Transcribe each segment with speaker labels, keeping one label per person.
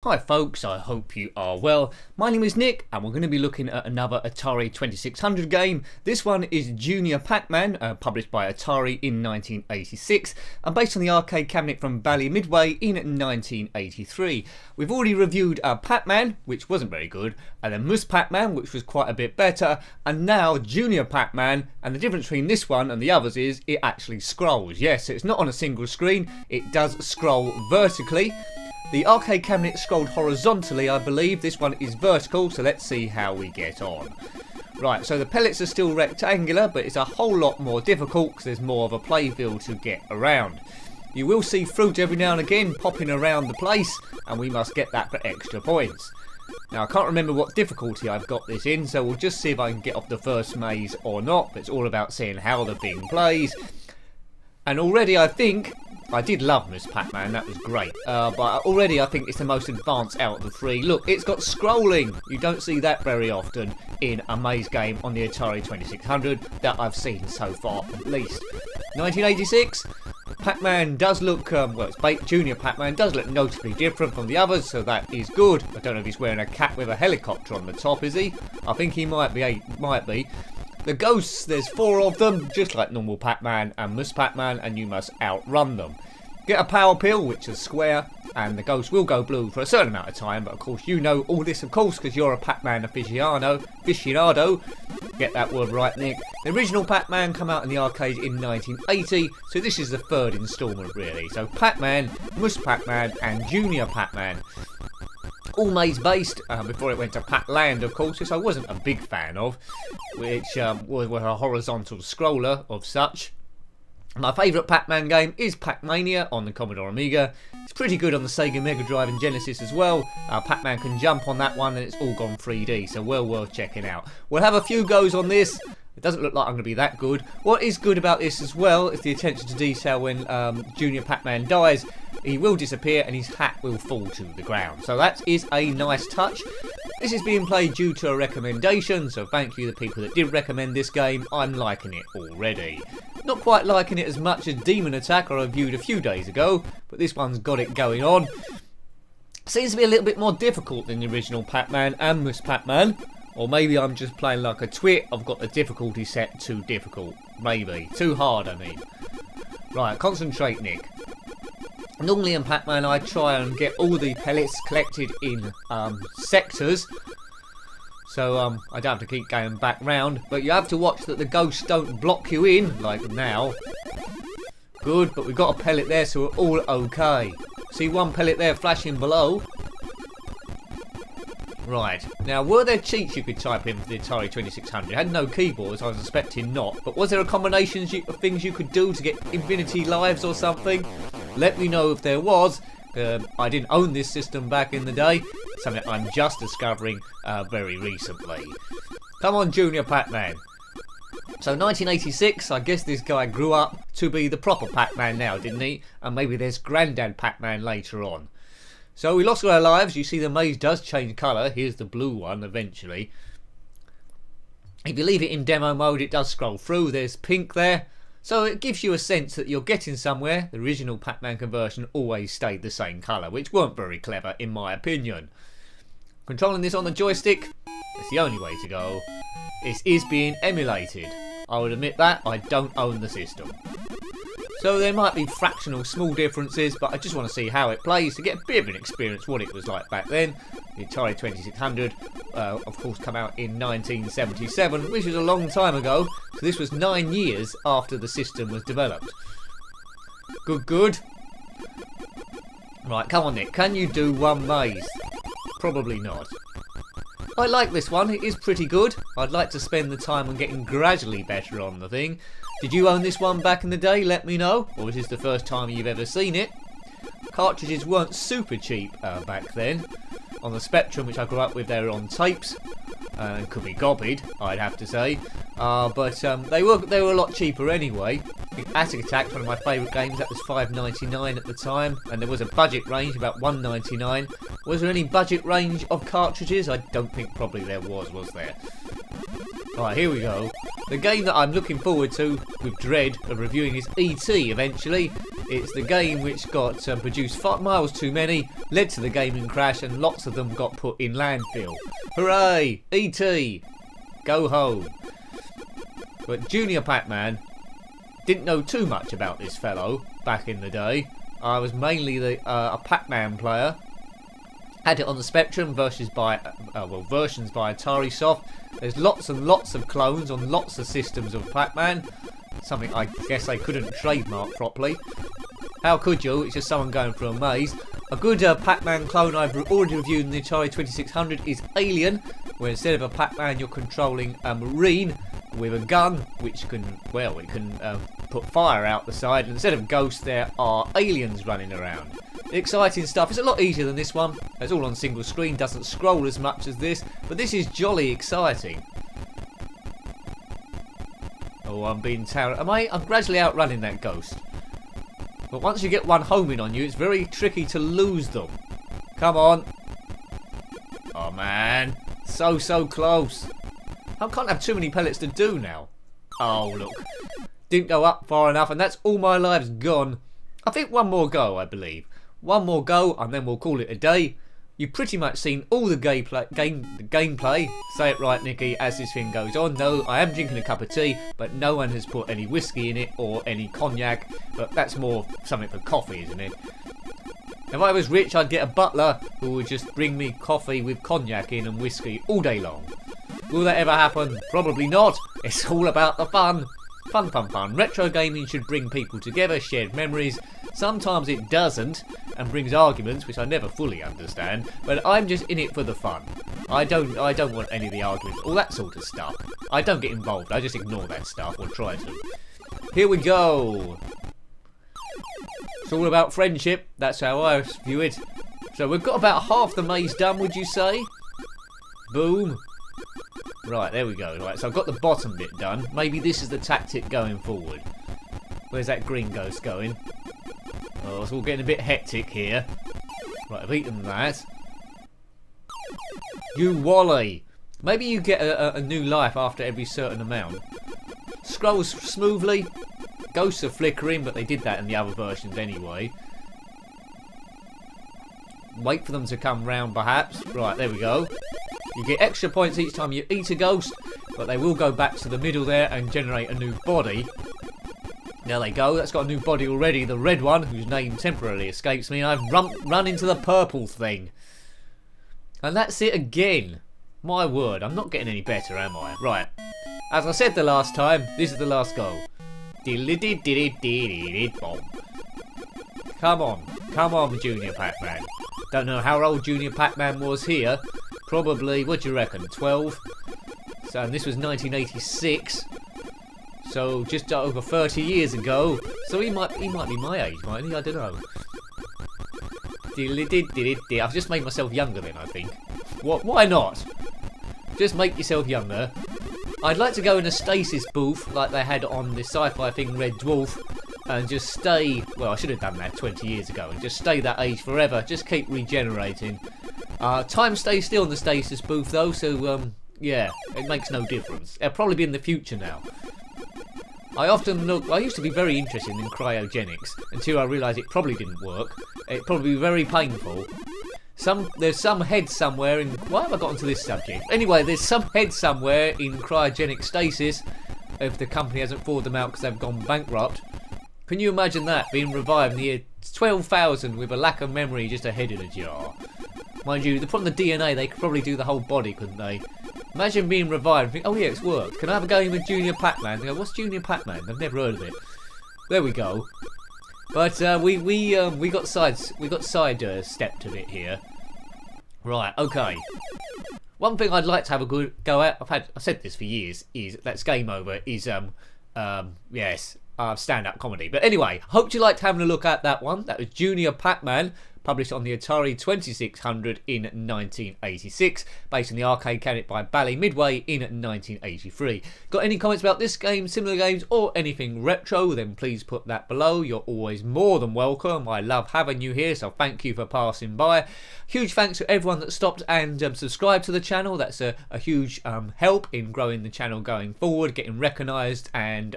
Speaker 1: Hi folks, I hope you are well. My name is Nick and we're going to be looking at another Atari 2600 game. This one is Junior Pacman, published by Atari in 1986 and based on the arcade cabinet from Bally Midway in 1983. We've already reviewed Pacman, which wasn't very good, and then Mus Pacman, which was quite a bit better, and now Junior Pacman, and the difference between this one and the others is it actually scrolls. Yes, it's not on a single screen, it does scroll vertically. The arcade cabinet scrolled horizontally, I believe. This one is vertical, so let's see how we get on. Right, so the pellets are still rectangular, but it's a whole lot more difficult because there's more of a playfield to get around. You will see fruit every now and again popping around the place, and we must get that for extra points. Now, I can't remember what difficulty I've got this in, so we'll just see if I can get off the first maze or not. But it's all about seeing how the thing plays. And already I think, I did love Mus Pacman, that was great, but already I think it's the most advanced out of the three. Look, it's got scrolling. You don't see that very often in a maze game on the Atari 2600 that I've seen so far, at least. 1986, Pacman does look, Junior Pacman does look notably different from the others, so that is good. I don't know if he's wearing a cap with a helicopter on the top, is he? I think he might be. The ghosts, there's 4 of them, just like normal Pacman and Mus Pacman, and you must outrun them. Get a power pill, which is square, and the ghost will go blue for a certain amount of time, but of course you know all this, of course, because you're a Pacman aficionado. Get that word right, Nick. The original Pacman came out in the arcade in 1980, so this is the 3rd instalment, really. So Pacman, Mus Pacman, and Junior Pacman. All maze based, before it went to Pac-Land, of course, which I wasn't a big fan of, which was a horizontal scroller of such. My favourite Pacman game is Pac-Mania on the Commodore Amiga. It's pretty good on the Sega Mega Drive and Genesis as well. Pacman can jump on that one and it's all gone 3D, so well worth checking out. We'll have a few goes on this. It doesn't look like I'm going to be that good. What is good about this as well is the attention to detail. When Junior Pacman dies, he will disappear and his hat will fall to the ground. So that is a nice touch. This is being played due to a recommendation, so thank you to the people that did recommend this game. I'm liking it already. Not quite liking it as much as Demon Attack I reviewed a few days ago, but this one's got it going on. Seems to be a little bit more difficult than the original Pacman and Mus Pacman. Or maybe I'm just playing like a twit. I've got the difficulty set too difficult. Maybe. Too hard, I mean. Right, concentrate, Nick. Normally in Pacman I try and get all the pellets collected in sectors. So I don't have to keep going back round. But you have to watch that the ghosts don't block you in, like now. Good, but we've got a pellet there, so we're all okay. See one pellet there flashing below. Right, now were there cheats you could type in for the Atari 2600? It had no keyboards, I was expecting not, but was there a combination of things you could do to get infinity lives or something? Let me know if there was. I didn't own this system back in the day, something I'm just discovering very recently. Come on, Junior Pacman. So 1986, I guess this guy grew up to be the proper Pacman now, didn't he? And maybe there's Grandad Pacman later on. So we lost all our lives. You see the maze does change colour. Here's the blue one eventually. If you leave it in demo mode, it does scroll through. There's pink there. So it gives you a sense that you're getting somewhere. The original Pacman conversion always stayed the same colour, which weren't very clever in my opinion. Controlling this on the joystick, it's the only way to go. This is being emulated. I would admit that. I don't own the system. So there might be fractional small differences, but I just want to see how it plays to get a bit of an experience what it was like back then. The Atari 2600, of course, came out in 1977, which was a long time ago. So this was 9 years after the system was developed. Good. Right, come on, Nick. Can you do one maze? Probably not. I like this one. It is pretty good. I'd like to spend the time on getting gradually better on the thing. Did you own this one back in the day? Let me know. Or is this the first time you've ever seen it? Cartridges weren't super cheap back then. On the Spectrum, which I grew up with, they were on tapes. Could be copied, I'd have to say. But they were a lot cheaper anyway. Attic Attack, one of my favourite games, that was $5.99 at the time, and there was a budget range about $1.99. Was there any budget range of cartridges? I don't think probably there was there? Right, here we go. The game that I'm looking forward to with dread of reviewing is E.T. eventually. It's the game which got produced 5 miles too many, led to the gaming crash, and lots of them got put in landfill. Hooray! E.T. Go home. But Junior Pacman, didn't know too much about this fellow back in the day. I was mainly a Pacman player. Had it on the Spectrum, versions by Atari Soft. There's lots and lots of clones on lots of systems of Pacman. Something I guess they couldn't trademark properly. How could you? It's just someone going through a maze. A good Pacman clone I've already reviewed in the Atari 2600 is Alien, where instead of a Pacman you're controlling a marine with a gun, which can, well, it can put fire out the side. And instead of ghosts, there are aliens running around. Exciting stuff. It's a lot easier than this one. It's all on single screen, doesn't scroll as much as this, but this is jolly exciting. Oh, I'm being terrible. I'm gradually outrunning that ghost. But once you get one homing on you, it's very tricky to lose them. Come on. Oh man, so close. I can't have too many pellets to do now. Oh look, didn't go up far enough, and that's all my lives gone. I think one more go, I believe. One more go, and then we'll call it a day. You've pretty much seen all the gameplay. Say it right, Nicky, as this thing goes on. No, I am drinking a cup of tea, but no one has put any whiskey in it or any cognac. But that's more something for coffee, isn't it? If I was rich, I'd get a butler who would just bring me coffee with cognac in and whiskey all day long. Will that ever happen? Probably not. It's all about the fun. Fun. Retro gaming should bring people together, shared memories. Sometimes it doesn't, and brings arguments, which I never fully understand. But I'm just in it for the fun. I don't want any of the arguments, all that sort of stuff. I don't get involved. I just ignore that stuff, or try to. Here we go. It's all about friendship. That's how I view it. So we've got about half the maze done, would you say? Boom. Right, there we go. Right, so I've got the bottom bit done. Maybe this is the tactic going forward. Where's that green ghost going? Oh, it's all getting a bit hectic here. Right, I've eaten that. You Wally! Maybe you get a new life after every certain amount. Scrolls smoothly. Ghosts are flickering, but they did that in the other versions anyway. Wait for them to come round, perhaps. Right, there we go. You get extra points each time you eat a ghost, but they will go back to the middle there and generate a new body. There they go, that's got a new body already, the red one, whose name temporarily escapes me, and I've run into the purple thing. And that's it again. My word, I'm not getting any better, am I? Right, as I said the last time, this is the last go. Come on, Junior Pacman. Don't know how old Junior Pacman was here. Probably, what do you reckon, 12? So, and this was 1986. So, just over 30 years ago. So he might be my age, mightn't he? I don't know. I've just made myself younger then, I think. What? Why not? Just make yourself younger. I'd like to go in a stasis booth like they had on the sci-fi thing Red Dwarf, and just stay, well, I should have done that 20 years ago, and just stay that age forever, just keep regenerating. Time stays still in the stasis booth though, so yeah, it makes no difference. It'll probably be in the future now. I used to be very interested in cryogenics, until I realised it probably didn't work. It'd probably be very painful. There's some head somewhere in... Why have I got onto this subject? Anyway, there's some head somewhere in cryogenic stasis, if the company hasn't forwarded them out because they've gone bankrupt. Can you imagine that, being revived in the year 12,000 with a lack of memory, just a head in a jar? Mind you, from the DNA, they could probably do the whole body, couldn't they? Imagine being revived and think, oh yeah, it's worked. Can I have a game with Junior Pacman? They go, what's Junior Pacman? I've never heard of it. There we go. But we got sidestepped a bit here. Right, okay. One thing I'd like to have a good go at, I've said this for years, is that's game over, is stand-up comedy. But anyway, hope you liked having a look at that one. That was Junior Pacman, published on the Atari 2600 in 1986, based on the arcade cabinet by Bally Midway in 1983. Got any comments about this game, similar games, or anything retro, then please put that below. You're always more than welcome. I love having you here, so thank you for passing by. Huge thanks to everyone that stopped and subscribed to the channel. That's a huge help in growing the channel going forward, getting recognised and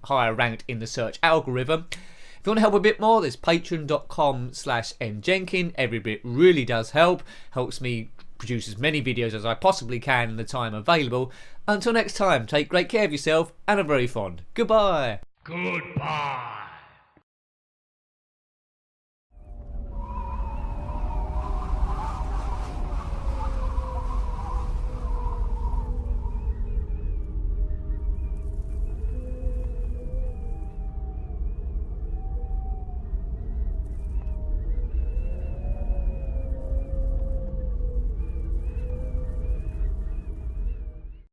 Speaker 1: higher ranked in the search algorithm. If you want to help a bit more, there's patreon.com/njenkin. Every bit really does help. Helps me produce as many videos as I possibly can in the time available. Until next time, take great care of yourself and a very fond goodbye.
Speaker 2: Goodbye.